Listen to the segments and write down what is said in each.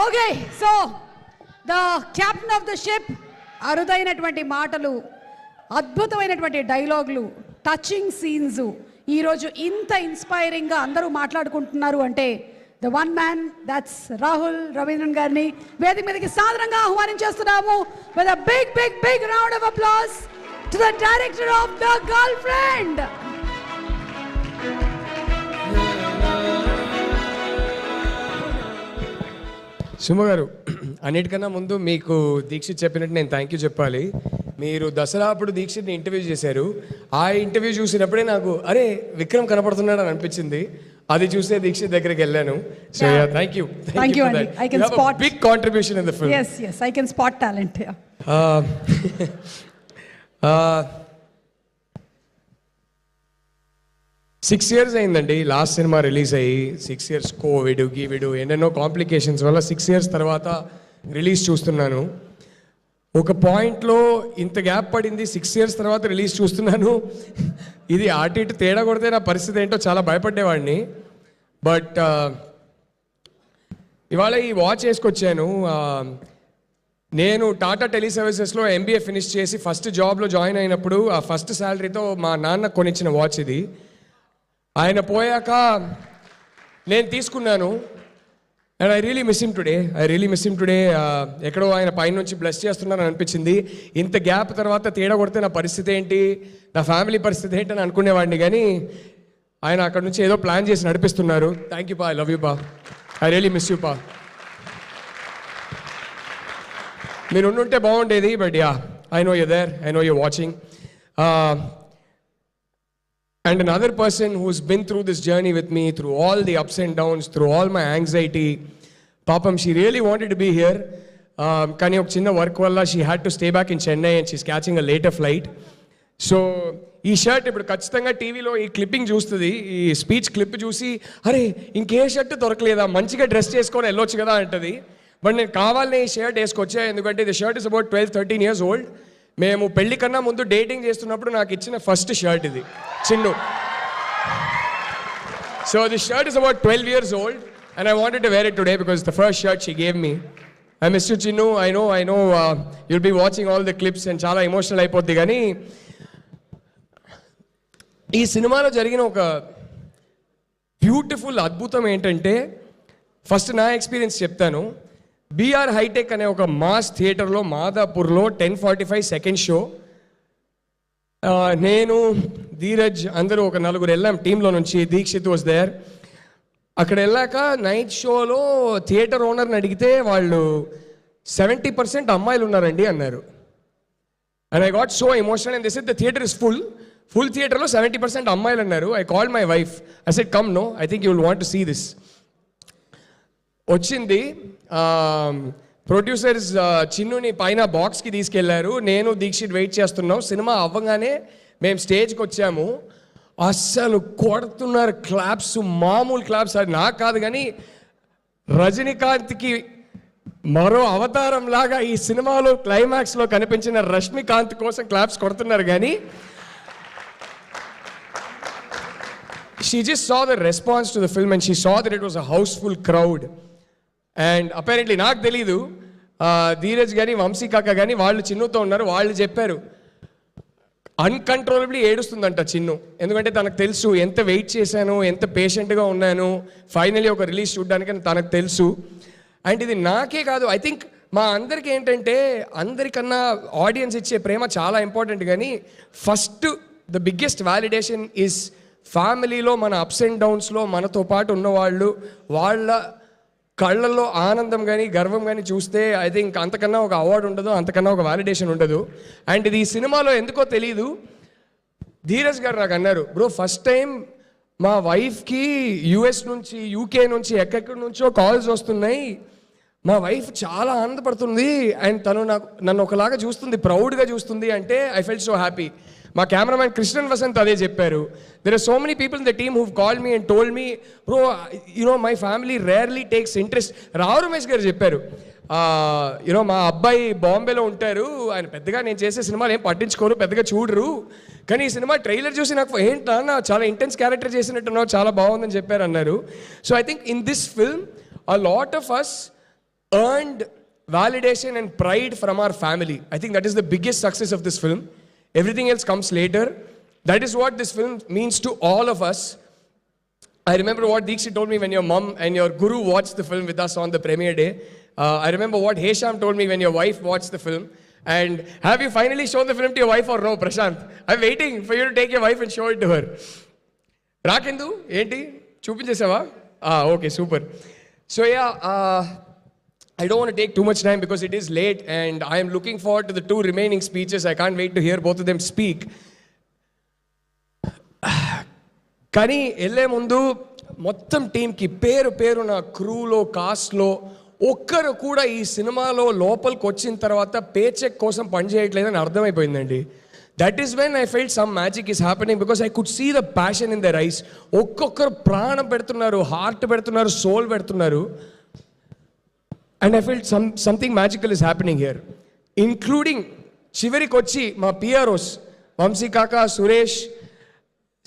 Okay, so the captain of the ship, అరుదైనటువంటి మాటలు, అద్భుతమైనటువంటి డైలాగులు, టచింగ్ సీన్స్, ఈరోజు ఇంత ఇన్స్పైరింగ్గా అందరూ మాట్లాడుకుంటున్నారు అంటే the one man, that's Rahul Ravindran గారిని వేదిక మీదకి సాదరంగా ఆహ్వానించేస్తున్నాము. With a big big big round of applause to the director of the girlfriend. Suma garu, అన్నిటికన్నా ముందు మీకు దీక్షిత్ చెప్పినట్టు నేను థ్యాంక్ యూ చెప్పాలి. మీరు దసరా అప్పుడు దీక్షిత్ని ఇంటర్వ్యూ చేశారు. ఆ ఇంటర్వ్యూ చూసినప్పుడే నాకు అరే విక్రమ్ కనపడుతున్నాడు అని అనిపించింది. అది చూసే దీక్షిత్ దగ్గరికి వెళ్ళాను. So yeah, thank you. Thank you, Andy. I can spot big contribution in the film. Yes, I can spot talent. Yeah. 6 years అయిందండి లాస్ట్ సినిమా రిలీజ్ అయ్యి. 6 years కోవిడ్ గీవిడ్ ఎన్నెన్నో కాంప్లికేషన్స్ వల్ల 6 years తర్వాత రిలీజ్ చూస్తున్నాను. ఒక పాయింట్లో ఇంత గ్యాప్ పడింది, 6 years తర్వాత రిలీజ్ చూస్తున్నాను. ఇది అటు ఇటు తేడా కొడితే నా పరిస్థితి ఏంటో చాలా భయపడేవాడిని. బట్ ఇవాళ ఈ వాచ్ వేసుకొచ్చాను. నేను టాటా టెలిసర్వీసెస్లో MBA ఫినిష్ చేసి ఫస్ట్ జాబ్లో జాయిన్ అయినప్పుడు ఆ ఫస్ట్ శాలరీతో మా నాన్న కొనిచ్చిన వాచ్ ఇది. ఆయన పోయాక నేను తీసుకున్నాను. And I really miss him today. ఎక్కడో ఆయన పైనుంచి బ్లెస్ చేస్తున్నారని అనిపించింది. ఇంత గ్యాప్ తర్వాత తేడా కొడితే నా పరిస్థితి ఏంటి, నా ఫ్యామిలీ పరిస్థితి ఏంటి అని అనుకునేవాడిని. కానీ ఆయన అక్కడ నుంచి ఏదో ప్లాన్ చేసి నడిపిస్తున్నారు. థ్యాంక్ యూ పా, ఐ లవ్ యూ పా, ఐ రియలీ మిస్ యూ పా. మీరు ఉండుంటే బాగుండేది. But yeah, I know you there, I know you watching. And another person who's been through this journey with me, through all the ups and downs, through all my anxiety. Papam, she really wanted to be here. Kani ok chinna work valla she had to stay back in Chennai and she's catching a later flight. So ఈ shirt ఇప్పుడు ఖచ్చితంగా టీవీలో ఈ clipping చూస్తుంది, ఈ speech clip చూసి అరే ఇంకే షర్ట్ దొరకలేదా, మంచిగా డ్రెస్ చేసుకొని వెళ్ళొచ్చు కదా అంటది. బట్ నేను కావాలని ఈ షర్ట్ వేసుకొచ్చా, ఎందుకంటే the shirt is about 12-13 years old. మేము పెళ్లి కన్నా ముందు డేటింగ్ చేస్తున్నప్పుడు నాకు ఇచ్చిన ఫస్ట్ షర్ట్ ఇది, Chinnu. So the shirt is about 12 years old and I wanted to wear it today because it's the first shirt she gave me. I miss you, Chinnu. I know you'll be watching all the clips and చాలా emotional అయిపోద్ది. కానీ ఈ సినిమాలో జరిగిన ఒక beautiful అద్భుతం ఏంటంటే, first నా ఎక్స్పీరియన్స్ చెప్తాను. BR హైటెక్ అనే ఒక మాస్ థియేటర్లో మాదాపూర్లో 10:45 సెకండ్ షో. నేను ధీరజ్ అందరూ ఒక 4 వెళ్ళాం టీంలో నుంచి. Dikshit was there. అక్కడ వెళ్ళాక నైట్ షోలో థియేటర్ ఓనర్ని అడిగితే వాళ్ళు 70% అమ్మాయిలు ఉన్నారండి అన్నారు. And I got so emotional. And this is the theatre is full థియేటర్లో 70% అమ్మాయిలు అన్నారు. I called my wife, I said come no, I think you will want to see this. వచ్చింది. ప్రొడ్యూసర్స్ చిన్నుని పైన బాక్స్కి తీసుకెళ్లారు. నేను దీక్షిత్ వెయిట్ చేస్తున్నాం. సినిమా అవ్వగానే మేము స్టేజ్కి వచ్చాము. అస్సలు కొడుతున్నారు క్లాప్స్, మామూలు క్లాప్స్. అది నాకు కాదు కానీ రజనీకాంత్కి మరో అవతారం లాగా ఈ సినిమాలో క్లైమాక్స్లో కనిపించిన రష్మికాంత్ కోసం క్లాప్స్ కొడుతున్నారు. కానీ she just saw the response to the film and she saw that it was a houseful crowd. And apparently నాకు తెలీదు, ధీరజ్ కానీ వంశీ కాక కానీ వాళ్ళు చిన్నుతో ఉన్నారు. వాళ్ళు చెప్పారు అన్కంట్రోలబ్లీ ఏడుస్తుందంట చిన్ను. ఎందుకంటే తనకు తెలుసు ఎంత వెయిట్ చేశాను, ఎంత పేషెంట్గా ఉన్నాను ఫైనలీ ఒక రిలీజ్ చూడడానికి తనకు తెలుసు. అండ్ ఇది నాకే కాదు, ఐ థింక్ మా అందరికీ ఏంటంటే అందరికన్నా ఆడియన్స్ ఇచ్చే ప్రేమ చాలా ఇంపార్టెంట్. కానీ first the biggest validation is ఫ్యామిలీలో మన అప్స్ అండ్ డౌన్స్లో మనతో పాటు ఉన్నవాళ్ళు, వాళ్ళ కళ్ళల్లో ఆనందం కానీ గర్వం కానీ చూస్తే ఐ థింక్ అంతకన్నా ఒక అవార్డు ఉండదు, అంతకన్నా ఒక వ్యాలిడేషన్ ఉండదు. అండ్ ఇది ఈ సినిమాలో ఎందుకో తెలీదు, ధీరజ్ గారు నాకు అన్నారు, బ్రో ఫస్ట్ టైం మా వైఫ్కి US నుంచి UK నుంచి ఎక్కడెక్కడి నుంచో కాల్స్ వస్తున్నాయి, మా వైఫ్ చాలా ఆనందపడుతుంది అండ్ తను నన్ను ఒకలాగా చూస్తుంది, ప్రౌడ్గా చూస్తుంది అంటే ఐ ఫెల్ట్ సో హ్యాపీ. మా కెమెరామ్యాన్ కృష్ణన్ వసంత్ అదే చెప్పారు. There are so many people in the team who've called me and told me bro my family rarely takes interest. Rao Ramesh garu చెప్పారు, మా అబ్బాయి బాంబేలో ఉంటారు, ఆయన పెద్దగా నేను చేసే సినిమాలు ఏం పట్టించుకోరు, పెద్దగా చూడరు, కానీ ఈ సినిమా ట్రైలర్ చూసి నాకు ఏంటన్నా చాలా ఇంటెన్స్ క్యారెక్టర్ చేసినట్టున్నావు, చాలా బాగుందని చెప్పారు అన్నారు. So I think in this film a lot of us earned validation and pride from our family. I think that is the biggest success of this film. Everything else comes later. That is what this film means to all of us. I remember what Deekshit told me when your mom and your guru watched the film with us on the premiere day. I remember what Hesham told me when your wife watched the film. And have you finally shown the film to your wife or no, Prashant? I'm waiting for you to take your wife and show it to her. Rakendu, enti? Chupinchesava? Okay, super. So yeah, I don't want to take too much time because it is late and I am looking forward to the 2 remaining speeches. I can't wait to hear both of them speak. కానీ వెళ్ళే ముందు మొత్తం టీంకి పేరు నా క్రూలో కాస్ట్లో ఒక్కరు కూడా ఈ సినిమాలో లోపలికి వచ్చిన తర్వాత పే చెక్ కోసం పనిచేయట్లేదని అర్థమైపోయిందండి. That is when I felt some magic is happening because I could see the passion in their eyes. ఒక్కొక్కరు ప్రాణం పెడుతున్నారు, హార్ట్ పెడుతున్నారు, సోల్ పెడుతున్నారు. And I felt something magical is happening here, including చివరికి వచ్చి మా పిఆర్ఓస్ వంశీ కాకా, సురేష్,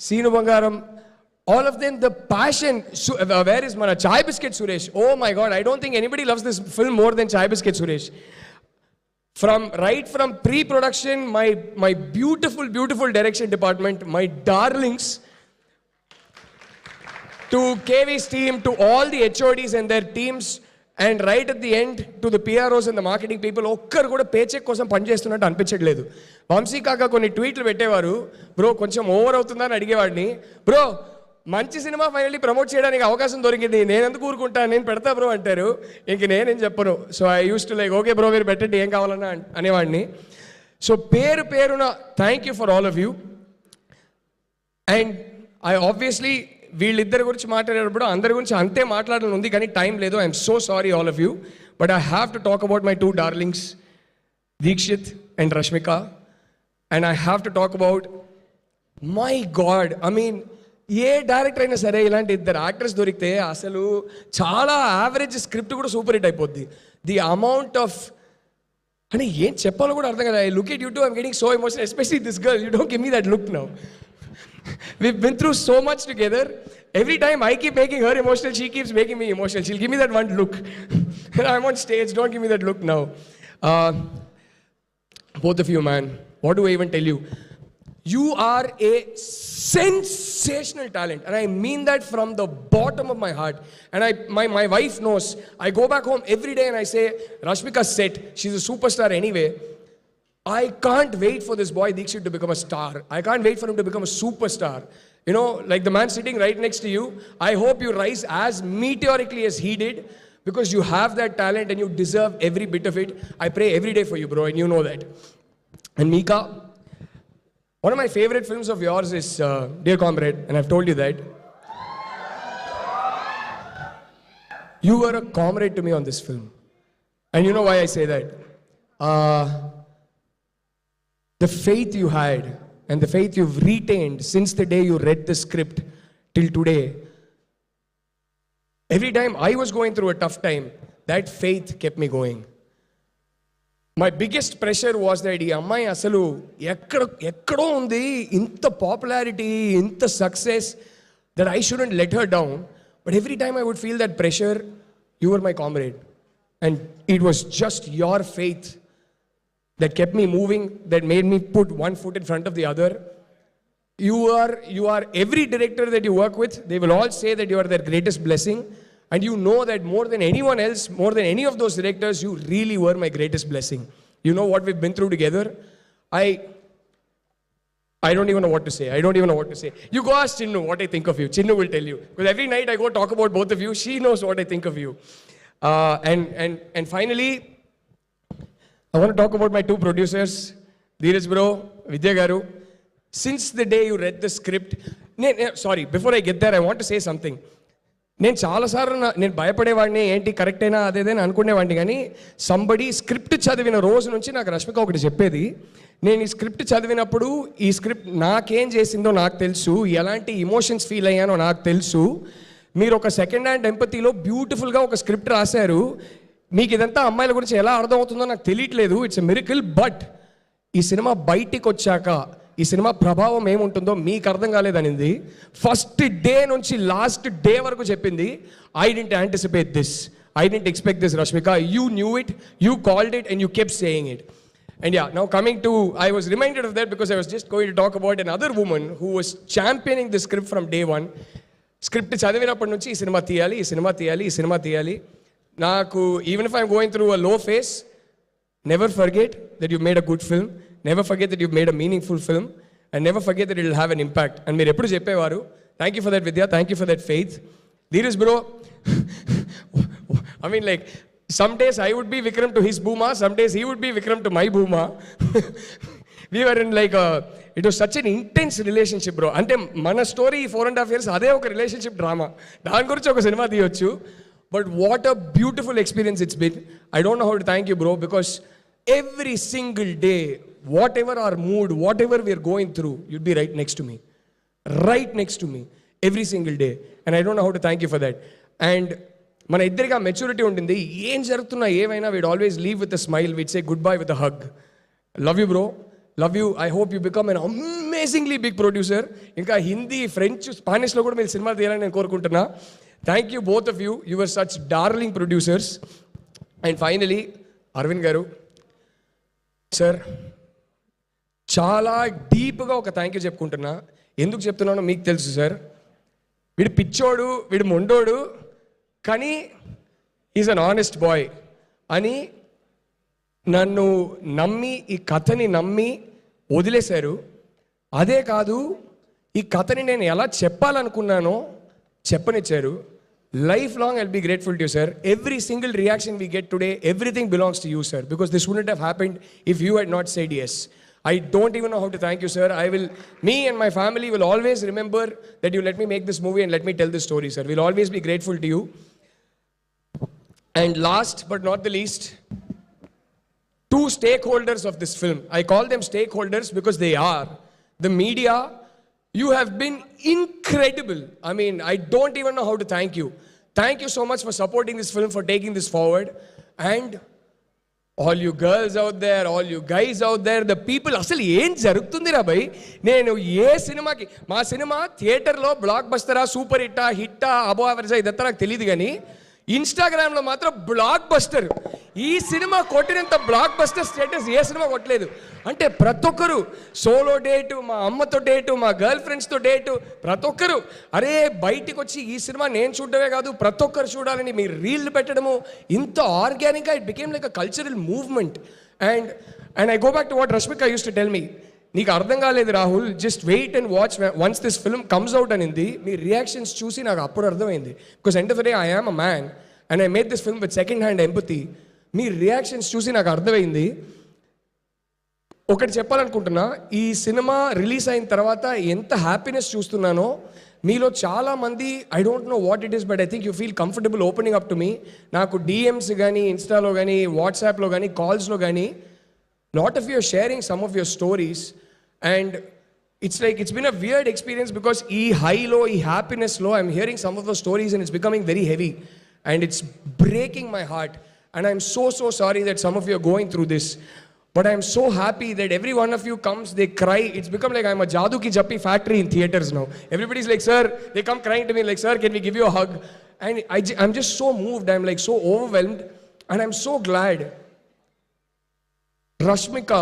సీను బంగారం, all of them, the passion. Where is mana Chai Biscuit Suresh? Oh my God, I don't think anybody loves this film more than Chai Biscuit Suresh. From pre-production, my beautiful direction department, my darlings, to KV's team, to all the HODs and their teams, and right at the end to the PROs and the marketing people, ఒక్కరు కూడా paycheck కోసం పనిచేస్తున్నట్టు అనిపించట్లేదు. వంశీ కాకా కొన్ని ట్వీట్లు పెట్టేవారు, bro కొంచెం over అవుతుందని అడిగేవాడిని. బ్రో మంచి సినిమా ఫైనల్లీ ప్రమోట్ చేయడానికి అవకాశం దొరికింది, నేను ఎందుకు ఊరుకుంటా, నేను పెడతా బ్రో అంటారు. ఇంక నేనేం చెప్పను. So I use to like okay bro మీరు పెట్టండి ఏం కావాలన్నా అనేవాడిని. సో పేరున thank you for all of you. And I obviously వీళ్ళిద్దరి గురించి మాట్లాడేటప్పుడు అందరి గురించి అంతే మాట్లాడాలని ఉంది కానీ టైం లేదు. I'm so sorry all of you, but I have to talk about my 2 darlings Dikshit and Rashmika. And I have to talk about, my god, I mean ఏ డైరెక్టర్ అయినా సరే ఇలాంటి 2 యాక్టర్స్ దొరికితే అసలు చాలా యావరేజ్ స్క్రిప్ట్ కూడా సూపర్ హిట్ అయిపోద్ది. The amount of అంటే ఏం చెప్పాలో కూడా అర్థం కదా. I look at you two, I'm getting so emotional, especially this girl. You don't give me that look now. We've been through so much together. Every time I keep making her emotional, she keeps making me emotional. She'll give me that one look. I'm on stage, don't give me that look now. Both of you, man, what do I even tell you? You are a sensational talent, and I mean that from the bottom of my heart. And my wife knows. I go back home every day and I say, Rashmika's set, she's a superstar anyway. I can't wait for this boy Deekshit to become a star. I can't wait for him to become a superstar. You know, like the man sitting right next to you. I hope you rise as meteorically as he did, because you have that talent and you deserve every bit of it. I pray every day for you, bro, and you know that. And Mika, one of my favorite films of yours is Dear Comrade, and I've told you that. You were a comrade to me on this film. And you know why I say that? The faith you had and the faith you've retained since the day you read the script till today. Every time I was going through a tough time, that faith kept me going. My biggest pressure was that ee ammai asalu ekkado undi inta popularity, inta success, that I shouldn't let her down. But every time I would feel that pressure, you were my comrade. And it was just your faith that kept me moving, that made me put one foot in front of the other. You are every director that you work with, they will all say that you are their greatest blessing. And you know that more than anyone else, more than any of those directors, you really were my greatest blessing. You know what we've been through together. I don't even know what to say. You go ask Chinnu what I think of you. Chinnu will tell you. Because every night I go talk about both of you, she knows what I think of you. And finally, I want to talk about my 2 producers, Dheeraj bro, Vidya garu. Since the day you read the script, sorry, before I get there, I want to say something. నేను చాలాసార్లు నేను భయపడేవాడిని, ఏంటి correct అయినా అదేదని అనుకునేవాడిని. కానీ somebody script చదివిన రోజు నుంచి నాకు రష్మిక ఒకటి చెప్పేది. నేను ఈ స్క్రిప్ట్ చదివినప్పుడు ఈ స్క్రిప్ట్ నాకేం చేసిందో నాకు తెలుసు, ఎలాంటి ఇమోషన్స్ ఫీల్ అయ్యానో నాకు తెలుసు. మీరు ఒక సెకండ్ హ్యాండ్ ఎంపతిలో బ్యూటిఫుల్గా ఒక స్క్రిప్ట్ రాశారు. మీకు ఇదంతా అమ్మాయిల గురించి ఎలా అర్థమవుతుందో నాకు తెలియట్లేదు. It's a miracle. బట్ ఈ సినిమా బయటికి వచ్చాక ఈ సినిమా ప్రభావం ఏముంటుందో మీకు అర్థం కాలేదనింది. ఫస్ట్ డే నుంచి లాస్ట్ డే వరకు చెప్పింది, I didn't anticipate this, I didn't expect this, Rashmika. You knew it, you called it, and you kept saying it. And yeah, now coming to, I was reminded of that because I was just going to talk about another woman who was championing the script from day one. Script చదివినప్పటి నుంచి ఈ cinema తీయాలి, ఈ cinema తీయాలి, ఈ cinema తీయాలి. నాకు, even if I'm going through a low phase, never forget that you made a good film. Never forget that you've made a meaningful film. And never forget that it will have an impact. And మీరు ఎప్పుడు చెప్పేవారు, thank you for that, Vidya, thank you for that faith. Dheeraj bro, I mean, like, some days I would be Vikram to his Booma, some days he would be Vikram to my Booma. We were in like it was such an intense relationship, bro. Ante mana story 4.5 years ade oka relationship drama. Dan gurinchi oka cinema tiyochu. But what a beautiful experience it's been. I don't know how to thank you, bro, because every single day, whatever our mood, whatever we are going through, you'd be right next to me. Right next to me. Every single day. And I don't know how to thank you for that. And మన ఇద్దరిగా maturity ఉంటుంది. ఏం జరుగుతున్నా ఏమైనా we'd always leave with a smile, we'd say goodbye with a hug. Love you bro, love you. I hope you become an amazingly big producer. ఇంకా Hindi, French, స్పానిష్లో కూడా మీరు cinema తీయాలని నేను కోరుకుంటున్నా. Thank you both of you. You are such darling producers. And finally Aravind garu, sir, చాలా డీప్గా ఒక thank you చెప్పుకుంటున్నా. ఎందుకు చెప్తున్నానో మీకు తెలుసు సార్. వీడు పిచ్చోడు, వీడు మొండోడు, కానీ ఈజ్ అన్ ఆనెస్ట్ బాయ్ అని నన్ను నమ్మి, ఈ కథని నమ్మి వదిలేశారు. అదే కాదు, ఈ కథని నేను ఎలా చెప్పాలనుకున్నానో చెప్పనిచ్చారు. Life long I'll be grateful to you sir. Every single reaction we get today, everything belongs to you sir, because this wouldn't have happened if you had not said yes. I don't even know how to thank you, sir. Me and my family will always remember that you let me make this movie and let me tell this story, sir. We'll always be grateful to you. And last but not the least, two stakeholders of this film. I call them stakeholders because they are. The media, you have been incredible. I mean, I don't even know how to thank you. Thank you so much for supporting this film, for taking this forward. And all you girls out there, all you guys out there, the people, అసలు ఏం జరుగుతుందిరా భయ్. నేను ఏ సినిమాకి, మా cinema థియేటర్లో black బస్టరా, super హిట్టా, అబో యావరేజా, ఇదంతా నాకు తెలియదు, కానీ ఇన్స్టాగ్రామ్లో మాత్రం బ్లాక్ బస్టర్. ఈ సినిమా కొట్టినంత బ్లాక్ బస్టర్ స్టేటస్ ఏ సినిమా కొట్టలేదు. అంటే ప్రతి ఒక్కరు సోలో డేటు, మా అమ్మతో డేటు, మా గర్ల్ ఫ్రెండ్స్తో డేటు, ప్రతి ఒక్కరు అరే బయటికి వచ్చి ఈ సినిమా నేను చూడడమే కాదు ప్రతి ఒక్కరు చూడాలని మీరు రీల్ పెట్టడము, ఇంత ఆర్గానిక్గా it became like a cultural movement. And I go back to what Rashmika use to tell me, నీకు అర్థం కాలేదు Rahul, just wait and watch once this film comes out అనింది. మీ రియాక్షన్స్ చూసి నాకు అప్పుడు అర్థమైంది. Because end of the day I am a man and I made this film with second hand empathy. మీ రియాక్షన్స్ చూసి నాకు అర్థమైంది. ఒకటి చెప్పాలనుకుంటున్నా, ఈ సినిమా రిలీజ్ అయిన తర్వాత ఎంత హ్యాపీనెస్ చూస్తున్నానో మీలో చాలామంది, I don't know what it is, but I think you feel comfortable opening up to me. నాకు డిఎమ్స్ కానీ, ఇన్స్టాలో కానీ, వాట్సాప్లో కానీ, కాల్స్లో కానీ, lot of you are sharing some of your stories, and it's been a weird experience because ee high low, ee happiness low, I'm hearing some of those stories and it's becoming very heavy and it's breaking my heart, and I'm so sorry that some of you are going through this, but I'm so happy that every one of you comes, they cry. It's become like I'm a Jadoo Ki Jappi factory in theaters now. Everybody's like, sir, they come crying to me like, sir, can we give you a hug? And I'm just so moved, I'm like so overwhelmed, and I'm so glad Rashmika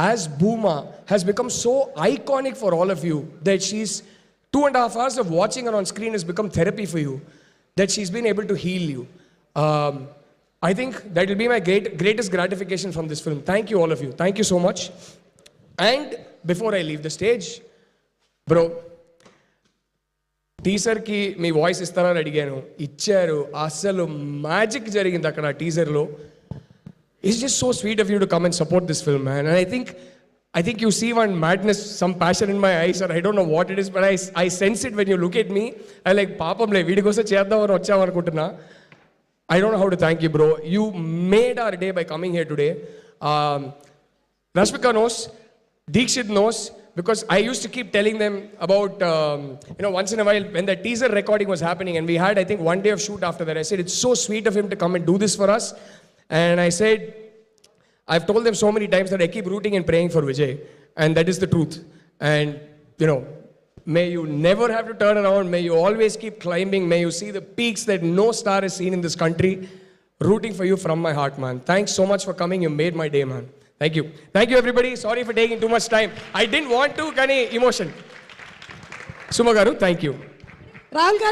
as Booma has become so iconic for all of you that she's 2.5 hours of watching her on screen has become therapy for you, that she's been able to heal you. I think that will be my greatest gratification from this film. Thank you all of you. Thank you so much. And before I leave the stage, bro, టీజర్కి మీ voice ఇస్తారని అడిగాను, ఇచ్చారు. అసలు magic జరిగింది అక్కడ టీజర్లో. It's just so sweet of you to come and support this film, man. And I think you see one madness, some passion in my eyes, or I don't know what it is, but I sense it when you look at me. I like, papam le veedi kosa cheddam ani vacham anukuntunna. I don't know how to thank you, bro. You made our day by coming here today. Rashmika knows, Deekshit knows, because I used to keep telling them about, once in a while when the teaser recording was happening and we had, I think, one day of shoot after that, I said, it's so sweet of him to come and do this for us. And I said, I've told them so many times that I keep rooting and praying for Vijay, and that is the truth. And may you never have to turn around, may you always keep climbing, may you see the peaks that no star has seen in this country. rooting for you from my heart, man. Thanks so much for coming. You made my day, man. Thank you. Thank you, everybody. Sorry for taking too much time. I didn't want to, కానీ emotion. Suma garu, thank you. Rahul గారు